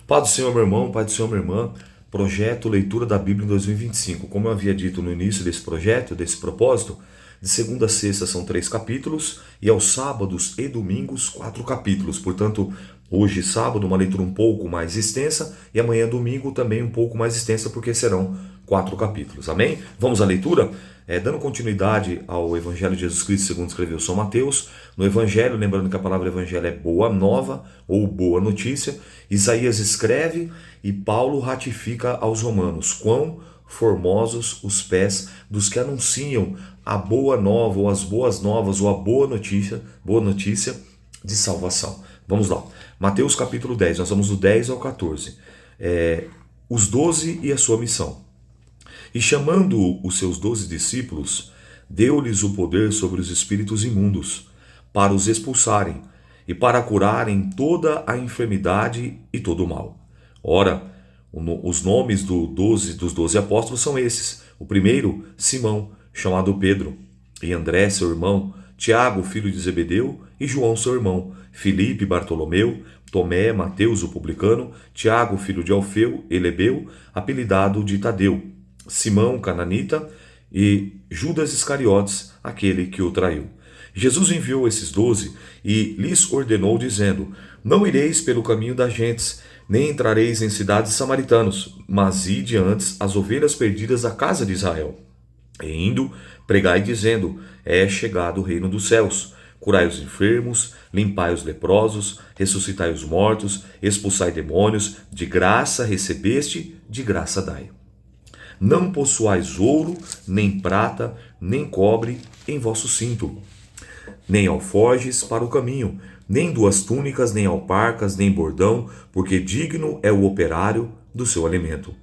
Paz do Senhor, meu irmão, Paz do Senhor, minha irmã. Projeto Leitura da Bíblia em 2025. Como eu havia dito no início desse projeto, desse propósito, de segunda a sexta são 3 capítulos e aos sábados e domingos 4 capítulos. Portanto, hoje, sábado, uma leitura um pouco mais extensa e amanhã, domingo, também um pouco mais extensa, porque serão 4 capítulos. Amém? Vamos à leitura? Dando continuidade ao Evangelho de Jesus Cristo segundo escreveu São Mateus, no Evangelho, lembrando que a palavra Evangelho é boa nova ou boa notícia, Isaías escreve e Paulo ratifica aos romanos: quão formosos os pés dos que anunciam a boa nova ou as boas novas ou a boa notícia de salvação. Vamos lá, Mateus capítulo 10, nós vamos do 10 ao 14. Os 12 e a sua missão. E chamando os seus 12 discípulos, deu-lhes o poder sobre os espíritos imundos, para os expulsarem e para curarem toda a enfermidade e todo o mal. Ora, os nomes dos 12 apóstolos são esses. O primeiro, Simão, chamado Pedro, e André, seu irmão, Tiago, filho de Zebedeu, e João, seu irmão, Filipe, Bartolomeu, Tomé, Mateus, o publicano, Tiago, filho de Alfeu, Elebeu, apelidado de Tadeu, Simão, cananita, e Judas Iscariotes, aquele que o traiu. Jesus enviou esses 12 e lhes ordenou, dizendo: não ireis pelo caminho das gentes, nem entrareis em cidades samaritanos, mas ide antes as ovelhas perdidas da casa de Israel. E indo, pregai dizendo: é chegado o reino dos céus. Curai os enfermos, limpai os leprosos, ressuscitai os mortos, expulsai demônios, de graça recebeste, de graça dai. Não possuais ouro, nem prata, nem cobre em vosso cinto, nem alforjes para o caminho, nem 2 túnicas, nem alparcas, nem bordão, porque digno é o operário do seu alimento.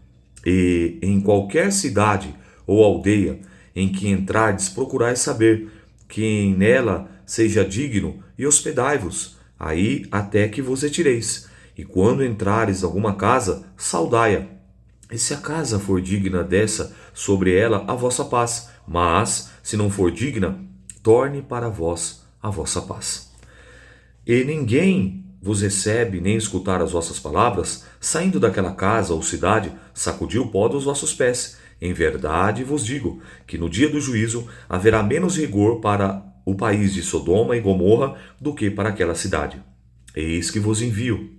E em qualquer cidade ou aldeia em que entrardes, procurai saber quem nela seja digno, e hospedai-vos aí até que vos retireis. E quando entrares alguma casa, saudai-a. E se a casa for digna dessa, sobre ela a vossa paz, mas, se não for digna, torne para vós a vossa paz. E ninguém vos recebe, nem escutar as vossas palavras, saindo daquela casa ou cidade, sacudir o pó dos vossos pés. Em verdade vos digo, que no dia do juízo haverá menos rigor para o país de Sodoma e Gomorra do que para aquela cidade. Eis que vos envio,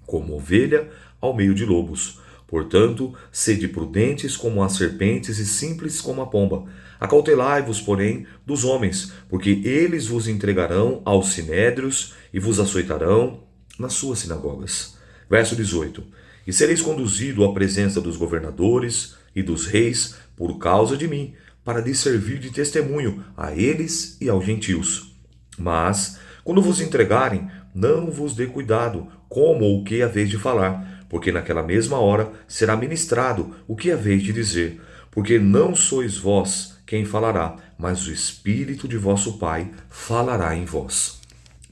como ovelha ao meio de lobos. Portanto, sede prudentes como as serpentes e simples como a pomba. Acautelai-vos, porém, dos homens, porque eles vos entregarão aos sinédrios e vos açoitarão nas suas sinagogas. Verso 18. E sereis conduzido à presença dos governadores e dos reis por causa de mim, para lhes servir de testemunho a eles e aos gentios. Mas, quando vos entregarem, não vos dê cuidado como ou o que haveis de falar, porque naquela mesma hora será ministrado o que haveis de dizer, porque não sois vós quem falará, mas o Espírito de vosso Pai falará em vós.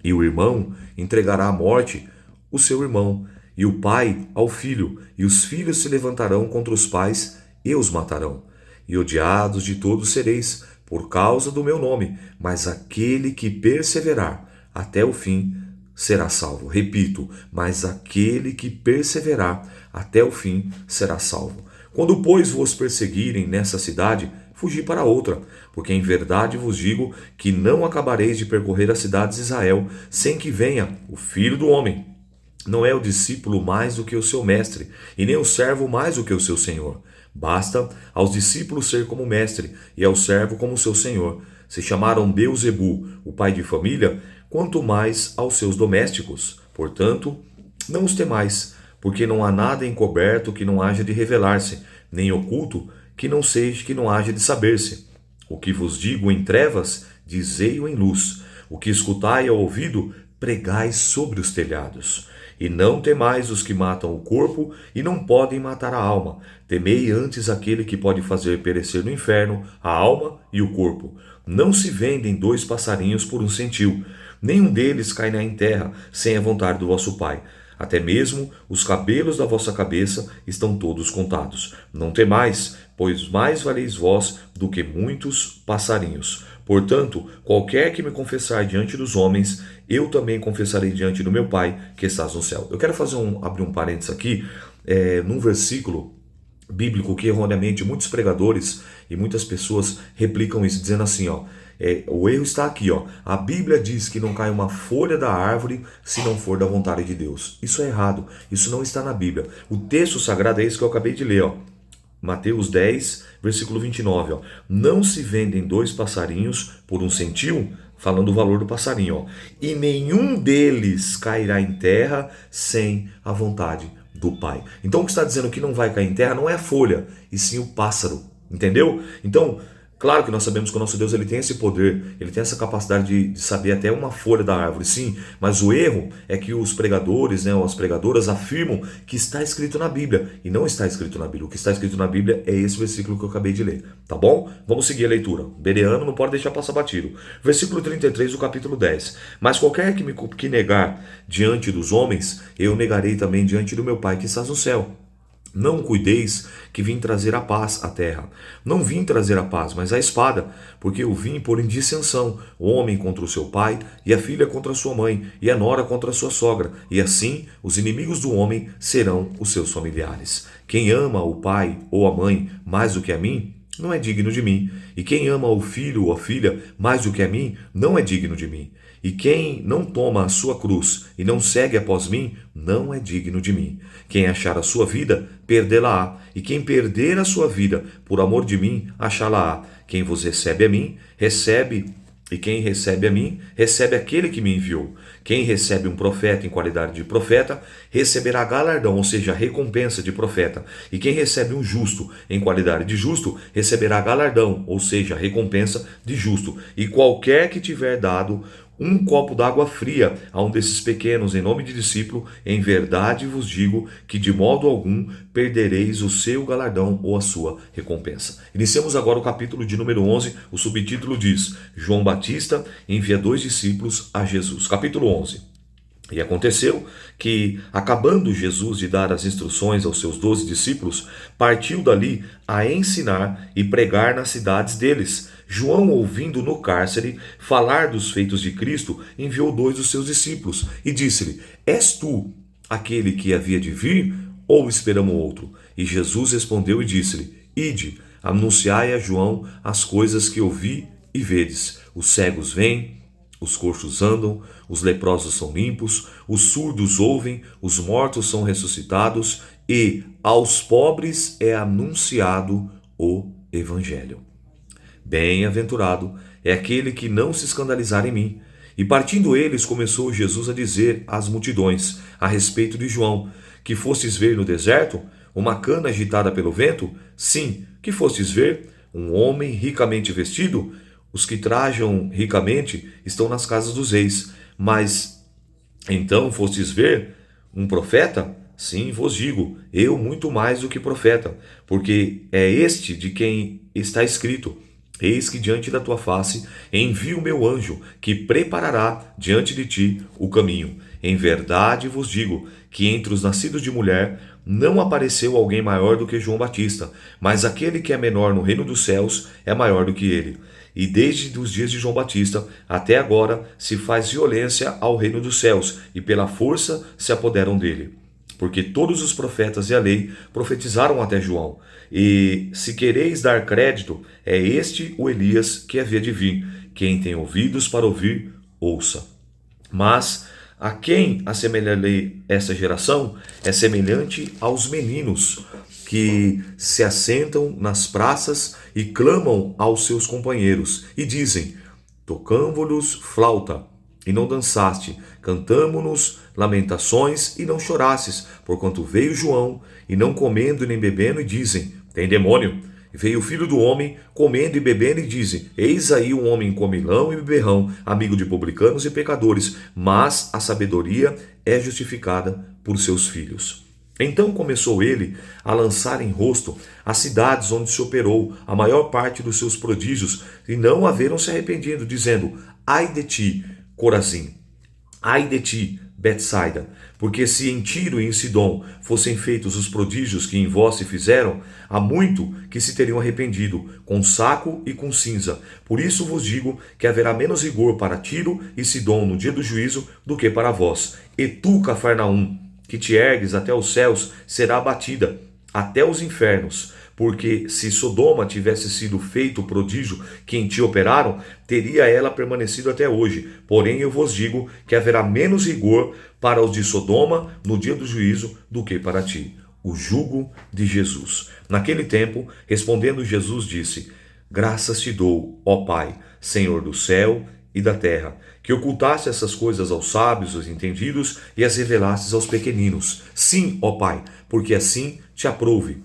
E o irmão entregará à morte o seu irmão, e o pai ao filho, e os filhos se levantarão contra os pais e os matarão. E odiados de todos sereis, por causa do meu nome, mas aquele que perseverar até o fim será salvo. Repito, mas aquele que perseverar até o fim será salvo. Quando, pois, vos perseguirem nessa cidade, fugi para outra, porque em verdade vos digo que não acabareis de percorrer as cidades de Israel, sem que venha o Filho do Homem. Não é o discípulo mais do que o seu mestre, e nem o servo mais do que o seu senhor. Basta aos discípulos ser como mestre, e ao servo como seu senhor. Se chamaram Beelzebu, o pai de família, quanto mais aos seus domésticos. Portanto, não os temais, porque não há nada encoberto que não haja de revelar-se, nem oculto que não haja de saber-se. O que vos digo em trevas, dizei-o em luz. O que escutai ao ouvido, pregai sobre os telhados. E não temais os que matam o corpo e não podem matar a alma. Temei antes aquele que pode fazer perecer no inferno a alma e o corpo. Não se vendem 2 passarinhos por 1 centil. Nenhum deles cai em terra sem a vontade do vosso Pai. Até mesmo os cabelos da vossa cabeça estão todos contados. Não temais, pois mais valeis vós do que muitos passarinhos. Portanto, qualquer que me confessar diante dos homens, eu também confessarei diante do meu Pai que estás no céu. Eu quero abrir um parênteses aqui, num versículo bíblico que erroneamente muitos pregadores e muitas pessoas replicam isso, dizendo assim, ó, o erro está aqui, ó. A Bíblia diz que não cai uma folha da árvore se não for da vontade de Deus. Isso é errado, isso não está na Bíblia. O texto sagrado é esse que eu acabei de ler, ó. Mateus 10, versículo 29, ó. Não se vendem 2 passarinhos por 1 centimo, falando o valor do passarinho, ó. E nenhum deles cairá em terra sem a vontade do Pai. Então o que está dizendo que não vai cair em terra não é a folha, e sim o pássaro, entendeu? Então, claro que nós sabemos que o nosso Deus ele tem esse poder, ele tem essa capacidade de saber até uma folha da árvore, sim, mas o erro é que os pregadores, né, ou as pregadoras afirmam que está escrito na Bíblia, e não está escrito na Bíblia. O que está escrito na Bíblia é esse versículo que eu acabei de ler, tá bom? Vamos seguir a leitura. Bereano não pode deixar passar batido. Versículo 33 do capítulo 10. Mas qualquer que negar diante dos homens, eu negarei também diante do meu Pai que estás no céu. Não cuideis que vim trazer a paz à terra. Não vim trazer a paz, mas a espada, porque eu vim pôr em dissensão o homem contra o seu pai, e a filha contra a sua mãe, e a nora contra a sua sogra, e assim os inimigos do homem serão os seus familiares. Quem ama o pai ou a mãe mais do que a mim, não é digno de mim. E quem ama o filho ou a filha mais do que a mim, não é digno de mim. E quem não toma a sua cruz e não segue após mim, não é digno de mim. Quem achar a sua vida, perdê-la-á. E quem perder a sua vida por amor de mim, achá-la-á. Quem vos recebe a mim, recebe. E quem recebe a mim, recebe aquele que me enviou. Quem recebe um profeta em qualidade de profeta, receberá galardão, ou seja, recompensa de profeta. E quem recebe um justo em qualidade de justo, receberá galardão, ou seja, recompensa de justo. E qualquer que tiver dado um copo d'água fria a um desses pequenos em nome de discípulo, em verdade vos digo que de modo algum perdereis o seu galardão ou a sua recompensa. Iniciamos agora o capítulo de número 11, o subtítulo diz: João Batista envia 2 discípulos a Jesus. Capítulo 11. E aconteceu que, acabando Jesus de dar as instruções aos seus 12 discípulos, partiu dali a ensinar e pregar nas cidades deles. João, ouvindo no cárcere falar dos feitos de Cristo, enviou 2 dos seus discípulos e disse-lhe: És tu aquele que havia de vir, ou esperamos outro? E Jesus respondeu e disse-lhe: Ide, anunciai a João as coisas que ouvi e vedes. Os cegos vêm, os coxos andam, os leprosos são limpos, os surdos ouvem, os mortos são ressuscitados, e aos pobres é anunciado o Evangelho. Bem-aventurado é aquele que não se escandalizar em mim. E partindo eles, começou Jesus a dizer às multidões a respeito de João: Que fostes ver no deserto? Uma cana agitada pelo vento? Sim, que fostes ver? Um homem ricamente vestido? Os que trajam ricamente estão nas casas dos reis. Mas então fostes ver um profeta? Sim, vos digo, eu muito mais do que profeta, porque é este de quem está escrito: Eis que diante da tua face envio o meu anjo, que preparará diante de ti o caminho. Em verdade vos digo que entre os nascidos de mulher não apareceu alguém maior do que João Batista, mas aquele que é menor no reino dos céus é maior do que ele. E desde os dias de João Batista até agora se faz violência ao reino dos céus, e pela força se apoderam dele. Porque todos os profetas e a lei profetizaram até João. E se quereis dar crédito, é este o Elias que havia de vir. Quem tem ouvidos para ouvir, ouça. Mas a quem assemelharei essa geração? É semelhante aos meninos que se assentam nas praças e clamam aos seus companheiros e dizem: Tocamo-nos flauta e não dançaste, cantamo-nos lamentações e não chorastes, porquanto veio João, e não comendo nem bebendo, e dizem: Tem demônio. Veio o Filho do Homem, comendo e bebendo, e dizem: Eis aí um homem comilão e beberrão, amigo de publicanos e pecadores, mas a sabedoria é justificada por seus filhos. Então começou ele a lançar em rosto as cidades onde se operou a maior parte dos seus prodígios, e não haveram se arrependido, dizendo: Ai de ti, Corazim! Ai de ti, Betsaida, porque se em Tiro e em Sidom fossem feitos os prodígios que em vós se fizeram, há muito que se teriam arrependido, com saco e com cinza. Por isso vos digo que haverá menos rigor para Tiro e Sidom no dia do juízo do que para vós. E tu, Cafarnaum, que te ergues até os céus, será abatida até os infernos. Porque se Sodoma tivesse sido feito o prodígio que em ti operaram, teria ela permanecido até hoje. Porém eu vos digo que haverá menos rigor para os de Sodoma no dia do juízo do que para ti. O jugo de Jesus. Naquele tempo, respondendo Jesus, disse: Graças te dou, ó Pai, Senhor do céu e da terra, que ocultaste essas coisas aos sábios, aos entendidos, e as revelastes aos pequeninos. Sim, ó Pai, porque assim te aprouve.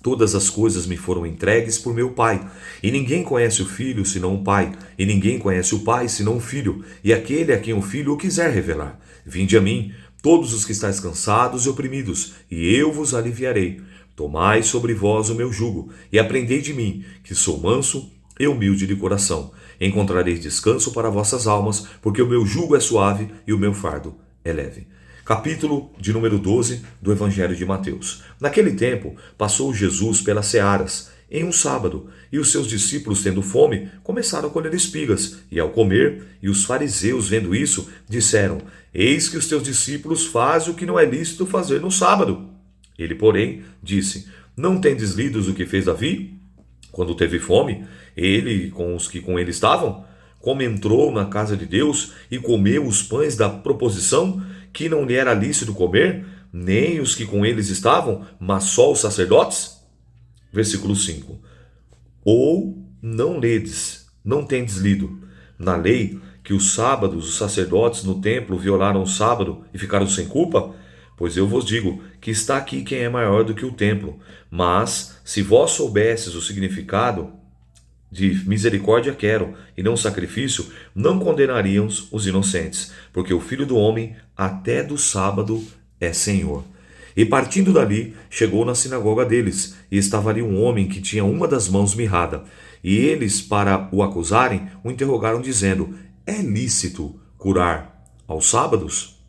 Todas as coisas me foram entregues por meu Pai, e ninguém conhece o Filho senão o Pai, e ninguém conhece o Pai senão o Filho, e aquele a quem o Filho o quiser revelar. Vinde a mim, todos os que estáis cansados e oprimidos, e eu vos aliviarei. Tomai sobre vós o meu jugo, e aprendei de mim, que sou manso e humilde de coração. Encontrareis descanso para vossas almas, porque o meu jugo é suave e o meu fardo é leve. Capítulo de número 12 do Evangelho de Mateus. Naquele tempo, passou Jesus pelas searas, em um sábado, e os seus discípulos, tendo fome, começaram a colher espigas, e ao comer, e os fariseus, vendo isso, disseram: Eis que os teus discípulos fazem o que não é lícito fazer no sábado. Ele, porém, disse: Não tendes lido o que fez Davi? Quando teve fome, ele com os que com ele estavam, como entrou na casa de Deus e comeu os pães da proposição, que não lhe era lícito comer, nem os que com eles estavam, mas só os sacerdotes? Versículo 5. Ou não ledes, não tendes lido, na lei, que os sábados, os sacerdotes no templo violaram o sábado e ficaram sem culpa? Pois eu vos digo que está aqui quem é maior do que o templo. Mas, se vós soubesses o significado de misericórdia quero, e não sacrifício, não condenariam os inocentes, porque o Filho do Homem até do sábado é Senhor. E partindo dali, chegou na sinagoga deles, e estava ali um homem que tinha uma das mãos mirrada. E eles, para o acusarem, o interrogaram, dizendo: É lícito curar aos sábados?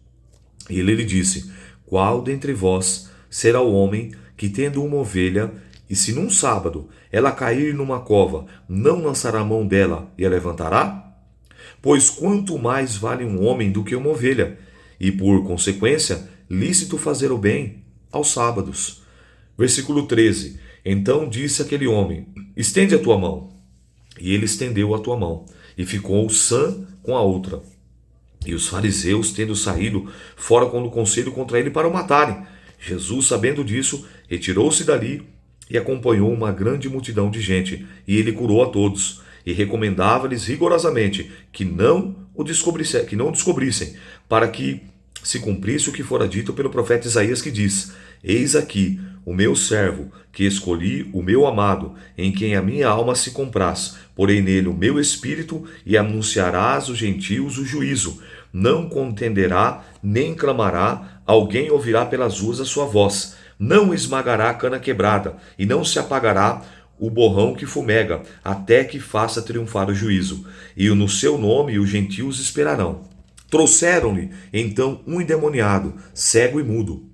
E ele lhe disse: Qual dentre vós será o homem que, tendo uma ovelha, e se num sábado ela cair numa cova, não lançará a mão dela e a levantará? Pois quanto mais vale um homem do que uma ovelha, e por consequência, lícito fazer o bem aos sábados. Versículo 13. Então disse aquele homem: Estende a tua mão. E ele estendeu a tua mão, e ficou sã com a outra. E os fariseus, tendo saído, fora com o conselho contra ele para o matarem. Jesus, sabendo disso, retirou-se dali e acompanhou uma grande multidão de gente, e ele curou a todos, e recomendava-lhes rigorosamente que não descobrissem, para que se cumprisse o que fora dito pelo profeta Isaías, que diz: Eis aqui o meu servo, que escolhi, o meu amado, em quem a minha alma se compraz. Porei nele o meu espírito, e anunciarás aos gentios o juízo. Não contenderá, nem clamará, alguém ouvirá pelas ruas a sua voz. Não esmagará a cana quebrada, e não se apagará o borrão que fumega, até que faça triunfar o juízo. E no seu nome os gentios esperarão. Trouxeram-lhe então um endemoniado, cego e mudo,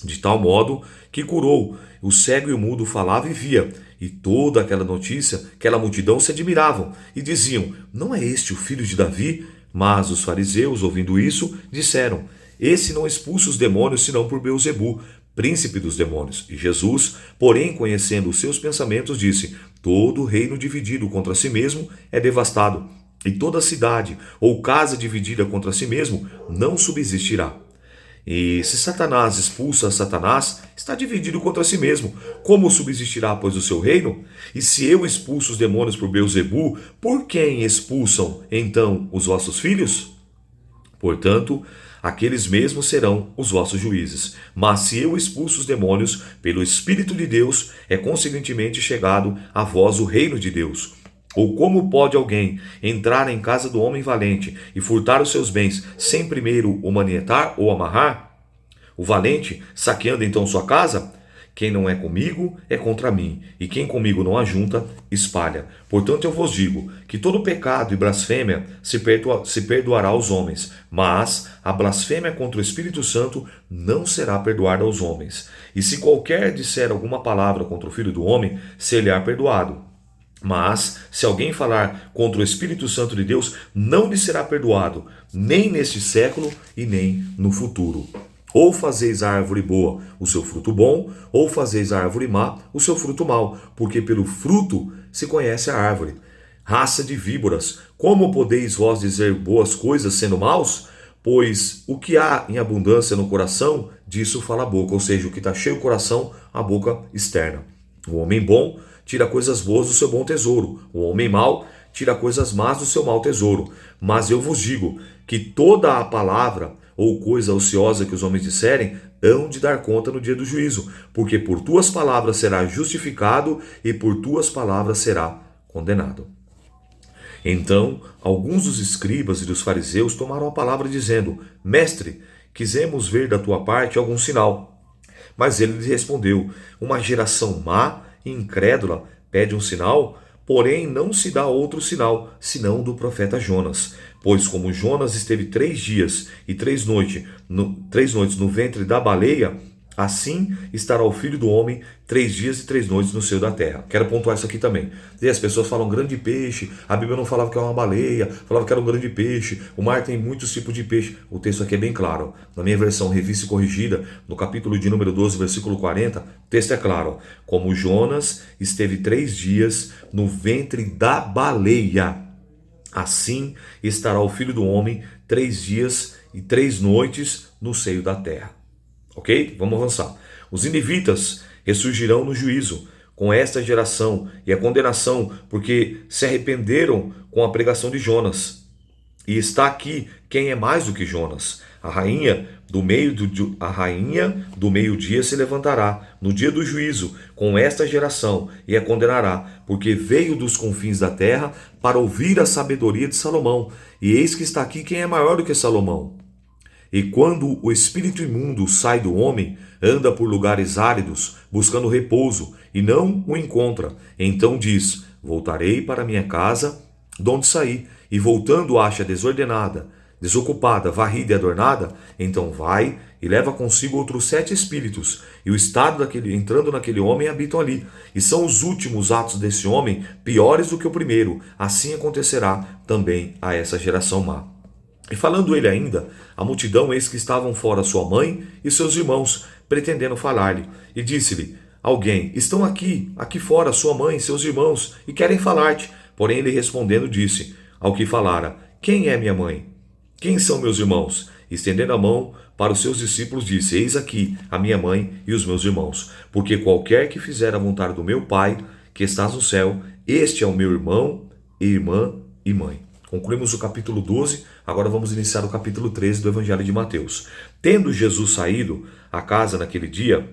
de tal modo que curou. O cego e o mudo falava e via, e toda aquela notícia, aquela multidão se admiravam, e diziam: Não é este o filho de Davi? Mas os fariseus, ouvindo isso, disseram: Esse não expulsa os demônios, senão por Beelzebu, príncipe dos demônios. E Jesus, porém, conhecendo os seus pensamentos, disse: Todo reino dividido contra si mesmo é devastado, e toda cidade ou casa dividida contra si mesmo não subsistirá. E se Satanás expulsa Satanás, está dividido contra si mesmo. Como subsistirá, pois, o seu reino? E se eu expulso os demônios por Beelzebu, por quem expulsam, então, os vossos filhos? Portanto, aqueles mesmos serão os vossos juízes. Mas se eu expulso os demônios pelo Espírito de Deus, é consequentemente chegado a vós o reino de Deus. Ou como pode alguém entrar em casa do homem valente e furtar os seus bens, sem primeiro o manietar ou amarrar? O valente, saqueando então sua casa? Quem não é comigo é contra mim, e quem comigo não ajunta, espalha. Portanto eu vos digo que todo pecado e blasfêmia se perdoará aos homens, mas a blasfêmia contra o Espírito Santo não será perdoada aos homens. E se qualquer disser alguma palavra contra o Filho do Homem, ser-lhe-á perdoado. Mas, se alguém falar contra o Espírito Santo de Deus, não lhe será perdoado, nem neste século e nem no futuro. Ou fazeis a árvore boa o seu fruto bom, ou fazeis a árvore má o seu fruto mau, porque pelo fruto se conhece a árvore. Raça de víboras, como podeis vós dizer boas coisas sendo maus? Pois o que há em abundância no coração, disso fala a boca, ou seja, o que está cheio o coração, a boca externa. O homem bom tira coisas boas do seu bom tesouro, o homem mau tira coisas más do seu mau tesouro. Mas eu vos digo que toda a palavra ou coisa ociosa que os homens disserem, hão de dar conta no dia do juízo, porque por tuas palavras será justificado e por tuas palavras será condenado. Então, alguns dos escribas e dos fariseus tomaram a palavra dizendo: Mestre, quisemos ver da tua parte algum sinal. Mas ele lhes respondeu: Uma geração má e incrédula pede um sinal, porém não se dá outro sinal, senão do profeta Jonas. Pois como Jonas esteve 3 dias e 3 noites no ventre da baleia, assim estará o Filho do Homem 3 dias e 3 noites no seio da terra. Quero pontuar isso aqui também. E as pessoas falam grande peixe, a Bíblia não falava que era uma baleia, falava que era um grande peixe, o mar tem muitos tipos de peixe. O texto aqui é bem claro. Na minha versão revista e corrigida, no capítulo de número 12, versículo 40, o texto é claro. Como Jonas esteve 3 dias no ventre da baleia, assim estará o Filho do Homem 3 dias e 3 noites no seio da terra. Ok? Vamos avançar. Os ninivitas ressurgirão no juízo com esta geração e a condenação, porque se arrependeram com a pregação de Jonas. E está aqui quem é mais do que Jonas. A rainha do meio-dia se levantará no dia do juízo com esta geração e a condenará, porque veio dos confins da terra para ouvir a sabedoria de Salomão. E eis que está aqui quem é maior do que Salomão. E quando o espírito imundo sai do homem, anda por lugares áridos, buscando repouso, e não o encontra. Então diz: Voltarei para minha casa, de onde saí. E voltando acha desordenada, desocupada, varrida e adornada. Então vai e leva consigo outros 7 espíritos, e o estado entrando naquele homem habitam ali. E são os últimos atos desse homem piores do que o primeiro. Assim acontecerá também a essa geração má. E falando ele ainda, a multidão eis que estavam fora sua mãe e seus irmãos, pretendendo falar-lhe. E disse-lhe alguém: Estão aqui fora sua mãe e seus irmãos, e querem falar-te. Porém ele respondendo disse ao que falara: Quem é minha mãe? Quem são meus irmãos? Estendendo a mão para os seus discípulos disse: Eis aqui a minha mãe e os meus irmãos. Porque qualquer que fizer a vontade do meu Pai, que estás no céu, este é o meu irmão, irmã e mãe. Concluímos o capítulo 12, agora vamos iniciar o capítulo 13 do Evangelho de Mateus. Tendo Jesus saído a casa naquele dia,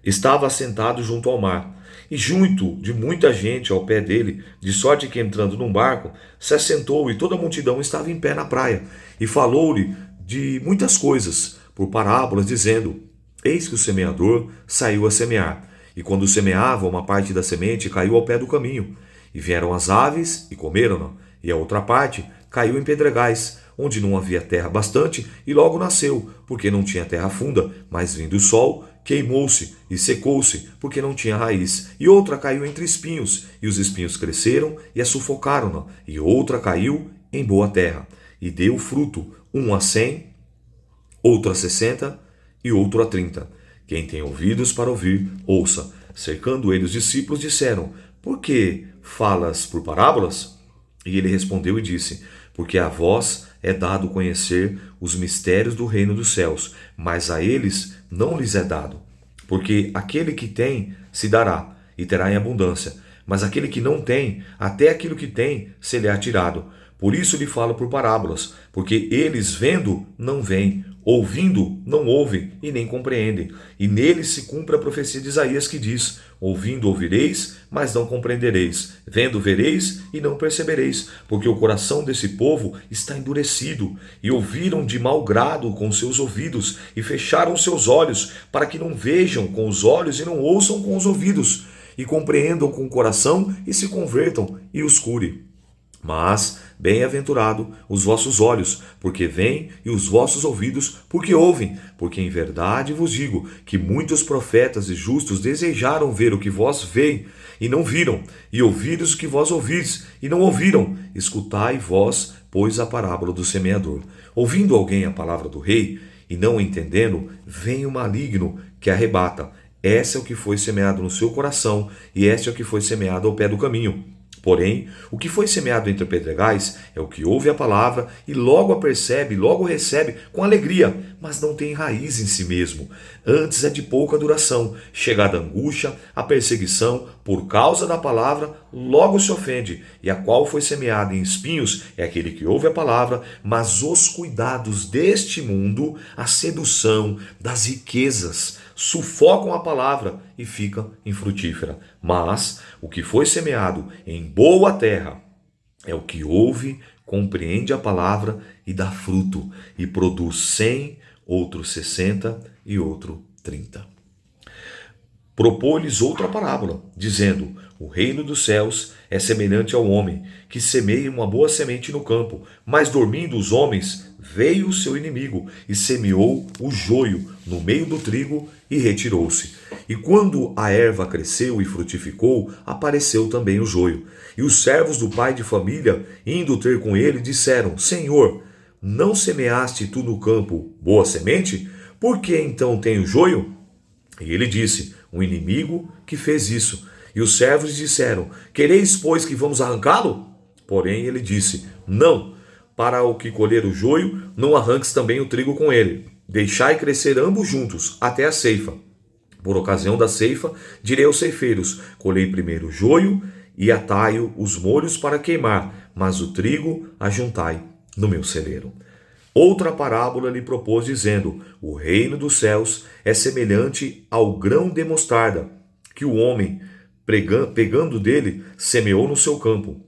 estava assentado junto ao mar, e junto de muita gente ao pé dele, de sorte que entrando num barco, se assentou e toda a multidão estava em pé na praia, e falou-lhe de muitas coisas, por parábolas, dizendo: Eis que o semeador saiu a semear, e quando semeava, uma parte da semente caiu ao pé do caminho, e vieram as aves e comeram-na. E a outra parte caiu em pedregais, onde não havia terra bastante, e logo nasceu, porque não tinha terra funda, mas vindo o sol, queimou-se e secou-se, porque não tinha raiz. E outra caiu entre espinhos, e os espinhos cresceram e a sufocaram-na. E outra caiu em boa terra, e deu fruto, um a 100, outro a 60 e outro a 30. Quem tem ouvidos para ouvir, ouça. Cercando ele os discípulos, disseram: Por que falas por parábolas? E ele respondeu e disse: Porque a vós é dado conhecer os mistérios do reino dos céus, mas a eles não lhes é dado. Porque aquele que tem se dará, e terá em abundância, mas aquele que não tem, até aquilo que tem se lhe é tirado. Por isso lhe falo por parábolas, porque eles vendo não veem, ouvindo não ouvem e nem compreendem. E neles se cumpre a profecia de Isaías que diz: ouvindo ouvireis, mas não compreendereis, vendo vereis e não percebereis, porque o coração desse povo está endurecido, e ouviram de mau grado com seus ouvidos, e fecharam seus olhos, para que não vejam com os olhos e não ouçam com os ouvidos, e compreendam com o coração e se convertam e os cure. Mas bem-aventurado os vossos olhos, porque veem, e os vossos ouvidos, porque ouvem. Porque em verdade vos digo que muitos profetas e justos desejaram ver o que vós veem, e não viram, e ouvir o que vós ouvis, e não ouviram. Escutai vós, pois, a parábola do semeador. Ouvindo alguém a palavra do rei, e não entendendo, vem o maligno que arrebata. Esse é o que foi semeado no seu coração, e este é o que foi semeado ao pé do caminho. Porém, o que foi semeado entre pedregais é o que ouve a palavra e logo a percebe, logo recebe com alegria, mas não tem raiz em si mesmo. Antes é de pouca duração. Chegada a angústia, a perseguição, por causa da palavra, logo se ofende. E a qual foi semeada em espinhos é aquele que ouve a palavra, mas os cuidados deste mundo, a sedução das riquezas, sufocam a palavra e fica infrutífera. Mas o que foi semeado em boa terra é o que ouve, compreende a palavra e dá fruto, e produz 100, outro 60 e outro 30. Propôs-lhes outra parábola, dizendo: o reino dos céus é semelhante ao homem, que semeia uma boa semente no campo, mas dormindo os homens, veio o seu inimigo e semeou o joio no meio do trigo e retirou-se. E quando a erva cresceu e frutificou, apareceu também o joio. E os servos do pai de família, indo ter com ele, disseram: Senhor, não semeaste tu no campo boa semente? Por que então tem o joio? E ele disse: um inimigo que fez isso. E os servos disseram: quereis, pois, que vamos arrancá-lo? Porém ele disse: não, para o que colher o joio, não arranques também o trigo com ele. Deixai crescer ambos juntos, até a ceifa. Por ocasião da ceifa, direi aos ceifeiros: colhei primeiro o joio e atai-o os molhos para queimar, mas o trigo ajuntai no meu celeiro. Outra parábola lhe propôs, dizendo: o reino dos céus é semelhante ao grão de mostarda, que o homem, pegando dele, semeou no seu campo,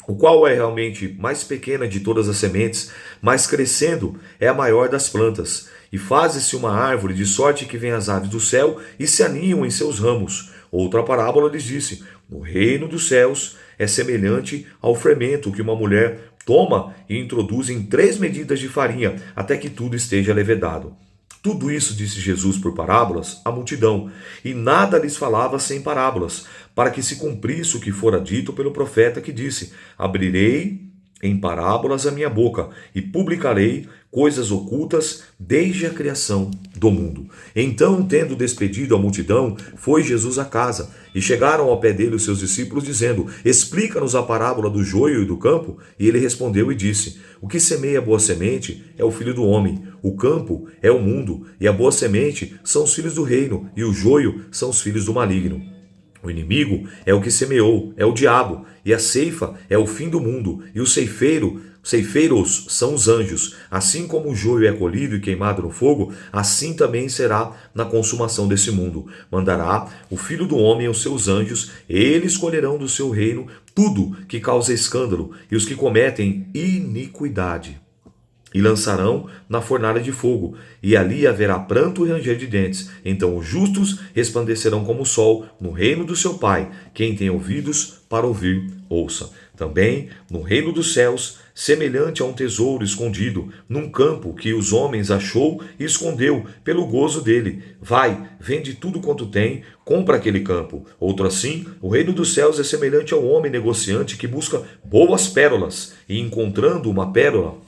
o qual é realmente mais pequena de todas as sementes, mas crescendo é a maior das plantas, e faz-se uma árvore, de sorte que vêm as aves do céu e se aninham em seus ramos. Outra parábola lhes disse: o reino dos céus é semelhante ao fermento que uma mulher toma e introduz em 3 medidas de farinha, até que tudo esteja levedado. Tudo isso disse Jesus por parábolas à multidão, e nada lhes falava sem parábolas, para que se cumprisse o que fora dito pelo profeta que disse: abrirei em parábolas a minha boca, e publicarei coisas ocultas desde a criação do mundo. Então, tendo despedido a multidão, foi Jesus à casa, e chegaram ao pé dele os seus discípulos, dizendo: explica-nos a parábola do joio e do campo. E ele respondeu e disse: o que semeia a boa semente é o filho do homem, o campo é o mundo, e a boa semente são os filhos do reino, e o joio são os filhos do maligno. O inimigo é o que semeou, é o diabo, e a ceifa é o fim do mundo, e o ceifeiros são os anjos. Assim como o joio é colhido e queimado no fogo, assim também será na consumação desse mundo. Mandará o Filho do Homem aos seus anjos, eles colherão do seu reino tudo que causa escândalo, e os que cometem iniquidade, e lançarão na fornalha de fogo, e ali haverá pranto e ranger de dentes. Então os justos resplandecerão como o sol no reino do seu Pai. Quem tem ouvidos para ouvir, ouça. Também no reino dos céus, semelhante a um tesouro escondido num campo que os homens achou e escondeu pelo gozo dele. Vai, vende tudo quanto tem, compra aquele campo. Outro assim, o reino dos céus é semelhante ao homem negociante que busca boas pérolas, e encontrando uma pérola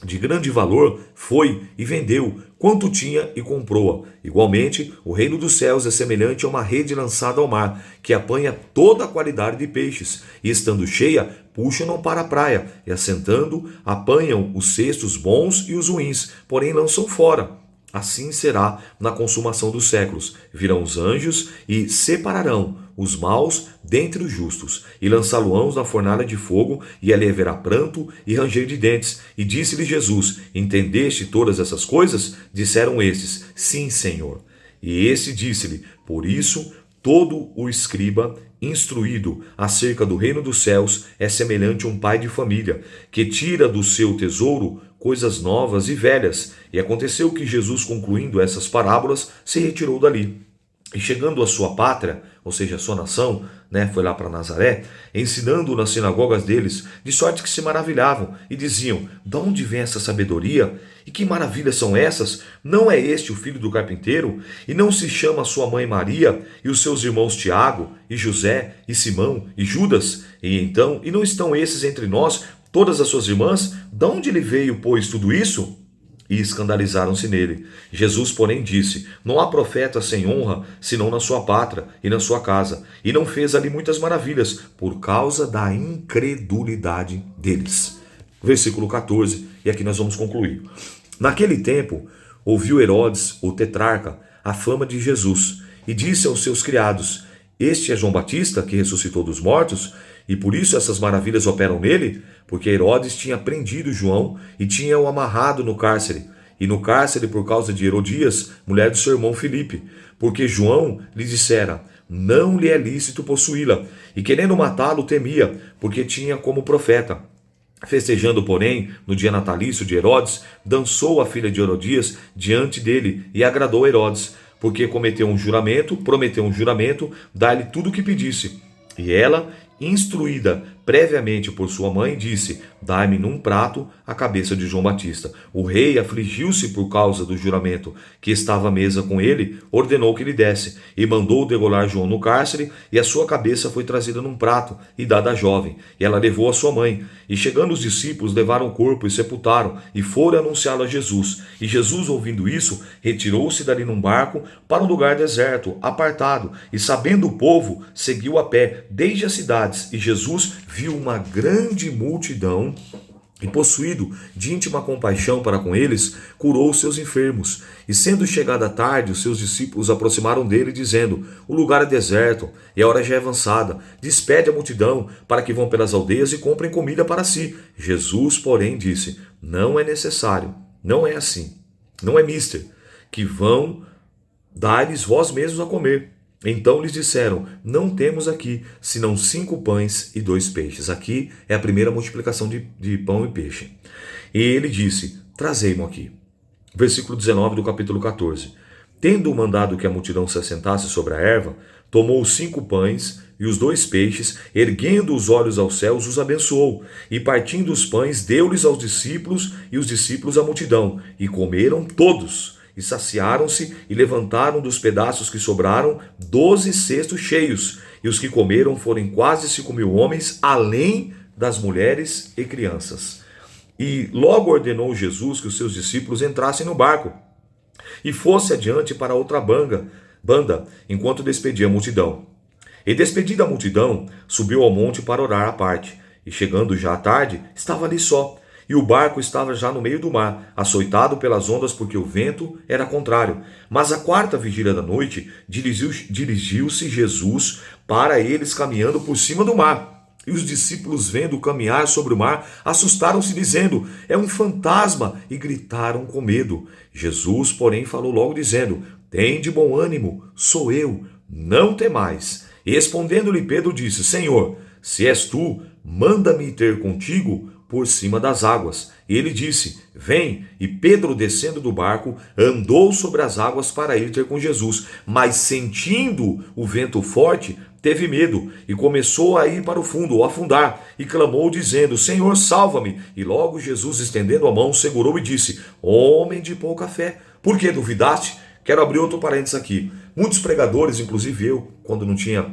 de grande valor, foi e vendeu quanto tinha e comprou-a. Igualmente, o reino dos céus é semelhante a uma rede lançada ao mar, que apanha toda a qualidade de peixes, e estando cheia, puxam-no para a praia, e assentando, apanham os cestos bons e os ruins, porém lançam fora. Assim será na consumação dos séculos. Virão os anjos e separarão os maus dentre os justos, e lançá-lo-ão na fornalha de fogo, e ali haverá pranto e ranger de dentes. E disse-lhe Jesus: Entendeste todas essas coisas? Disseram estes: Sim, Senhor. E este disse-lhe: Por isso, todo o escriba instruído acerca do reino dos céus é semelhante a um pai de família, que tira do seu tesouro coisas novas e velhas. E aconteceu que Jesus, concluindo essas parábolas, se retirou dali. E chegando à sua pátria, ou seja, a sua nação, foi lá para Nazaré, ensinando nas sinagogas deles, de sorte que se maravilhavam e diziam: De onde vem essa sabedoria? E que maravilhas são essas? Não é este o filho do carpinteiro? E não se chama sua mãe Maria, e os seus irmãos Tiago, e José, e Simão, e Judas? E não estão esses entre nós, todas as suas irmãs? De onde lhe veio, pois, tudo isso? E escandalizaram-se nele. Jesus, porém, disse: Não há profeta sem honra, senão na sua pátria e na sua casa. E não fez ali muitas maravilhas, por causa da incredulidade deles. Versículo 14, e aqui nós vamos concluir. Naquele tempo, ouviu Herodes, o tetrarca, a fama de Jesus, e disse aos seus criados: Este é João Batista, que ressuscitou dos mortos, e por isso essas maravilhas operam nele? Porque Herodes tinha prendido João e tinha-o amarrado no cárcere. E no cárcere por causa de Herodias, mulher do seu irmão Filipe. Porque João lhe dissera: Não lhe é lícito possuí-la. E querendo matá-lo, temia, porque tinha como profeta. Festejando, porém, no dia natalício de Herodes, dançou a filha de Herodias diante dele e agradou Herodes, porque prometeu um juramento, dar-lhe tudo o que pedisse. E ela, instruída previamente por sua mãe, disse: Dai-me num prato a cabeça de João Batista. O rei afligiu-se por causa do juramento, que estava à mesa com ele, ordenou que lhe desse, e mandou degolar João no cárcere, e a sua cabeça foi trazida num prato e dada à jovem. E ela levou a sua mãe. E chegando os discípulos, levaram o corpo e sepultaram, e foram anunciá-lo a Jesus. E Jesus, ouvindo isso, retirou-se dali num barco para um lugar deserto, apartado, e sabendo o povo, seguiu a pé desde as cidades. E Jesus viu uma grande multidão e, possuído de íntima compaixão para com eles, curou os seus enfermos. E sendo chegada a tarde, os seus discípulos aproximaram dele, dizendo: O lugar é deserto, e a hora já é avançada. Despede a multidão, para que vão pelas aldeias e comprem comida para si. Jesus, porém, disse: Não é necessário, não é assim, não é mister, que vão dar-lhes vós mesmos a comer. Então lhes disseram: Não temos aqui, senão 5 pães e 2 peixes. Aqui é a primeira multiplicação de pão e peixe. E ele disse: Trazei-mo aqui. Versículo 19 do capítulo 14. Tendo mandado que a multidão se assentasse sobre a erva, tomou os 5 pães e os 2 peixes, erguendo os olhos aos céus, os abençoou. E partindo os pães, deu-lhes aos discípulos, e os discípulos à multidão. E comeram todos. E saciaram-se e levantaram dos pedaços que sobraram 12 cestos cheios. E os que comeram foram quase 5.000 homens, além das mulheres e crianças. E logo ordenou Jesus que os seus discípulos entrassem no barco e fosse adiante para outra banda, enquanto despedia a multidão. E despedida a multidão, subiu ao monte para orar à parte. E chegando já à tarde, estava ali só. E o barco estava já no meio do mar, açoitado pelas ondas, porque o vento era contrário. Mas à 4ª vigília da noite, dirigiu-se Jesus para eles caminhando por cima do mar. E os discípulos, vendo caminhar sobre o mar, assustaram-se, dizendo: É um fantasma! E gritaram com medo. Jesus, porém, falou logo, dizendo: Tende bom ânimo, sou eu, não temais. E respondendo-lhe Pedro, disse: Senhor, se és tu, manda-me ir ter contigo por cima das águas. E ele disse: Vem. E Pedro, descendo do barco, andou sobre as águas para ir ter com Jesus. Mas sentindo o vento forte, teve medo e começou a ir para o fundo, ou afundar, e clamou dizendo: Senhor, salva-me. E logo Jesus, estendendo a mão, segurou e disse: Homem de pouca fé, por que duvidaste? Quero abrir outro parênteses aqui. Muitos pregadores, inclusive eu, quando não tinha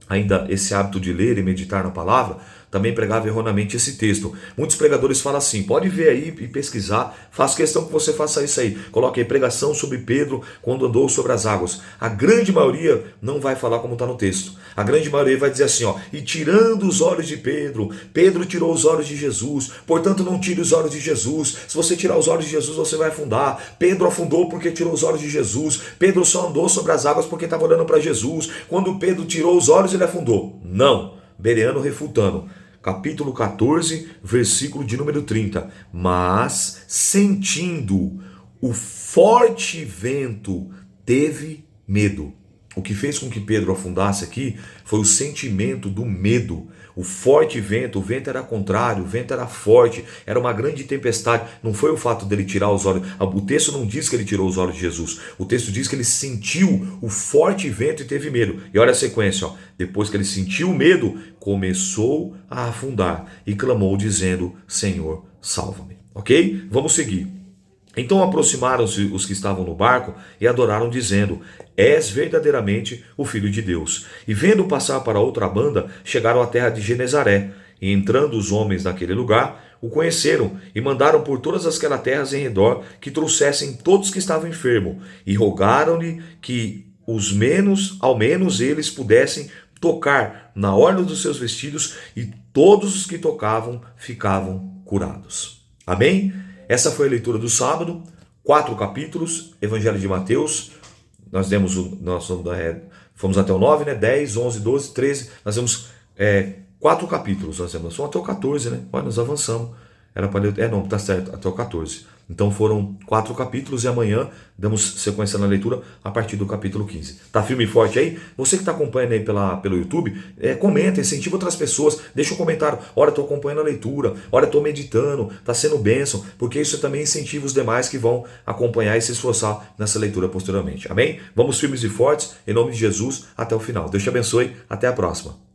ainda esse hábito de ler e meditar na palavra, também pregava erroneamente esse texto. Muitos pregadores falam assim, pode ver aí e pesquisar, faço questão que você faça isso aí. Coloque aí, pregação sobre Pedro quando andou sobre as águas. A grande maioria não vai falar como está no texto. A grande maioria vai dizer assim, ó, e tirando os olhos de Pedro, Pedro tirou os olhos de Jesus, portanto não tire os olhos de Jesus. Se você tirar os olhos de Jesus, você vai afundar. Pedro afundou porque tirou os olhos de Jesus. Pedro só andou sobre as águas porque estava olhando para Jesus. Quando Pedro tirou os olhos, ele afundou. Não. Bereano refutando. Capítulo 14, versículo de número 30. Mas, sentindo o forte vento, teve medo. O que fez com que Pedro afundasse aqui foi o sentimento do medo. O forte vento, o vento era contrário, o vento era forte, era uma grande tempestade. Não foi o fato dele tirar os olhos. O texto não diz que ele tirou os olhos de Jesus. O texto diz que ele sentiu o forte vento e teve medo. E olha a sequência, ó. Depois que ele sentiu o medo, começou a afundar e clamou dizendo, Senhor, salva-me. Ok? Vamos seguir. Então aproximaram-se os que estavam no barco e adoraram, dizendo, és verdadeiramente o Filho de Deus. E vendo passar para outra banda, chegaram à terra de Genezaré. E entrando os homens naquele lugar, o conheceram e mandaram por todas aquelas terras em redor que trouxessem todos que estavam enfermos. E rogaram-lhe que ao menos eles pudessem tocar na orla dos seus vestidos, e todos os que tocavam ficavam curados. Amém? Essa foi a leitura do sábado, 4 capítulos, Evangelho de Mateus. Fomos até o 9, né? 10, 11, 12, 13. Nós temos 4 capítulos. Nós temos até o 14, né? Olha, nós avançamos. Era para ler. Não, tá certo, até o 14. Então foram 4 capítulos e amanhã damos sequência na leitura a partir do capítulo 15. Tá firme e forte aí? Você que está acompanhando aí pelo YouTube, comenta, incentiva outras pessoas, deixa um comentário. Olha, estou acompanhando a leitura, olha, estou meditando, está sendo bênção, porque isso também incentiva os demais que vão acompanhar e se esforçar nessa leitura posteriormente. Amém? Vamos firmes e fortes, em nome de Jesus, até o final. Deus te abençoe, até a próxima.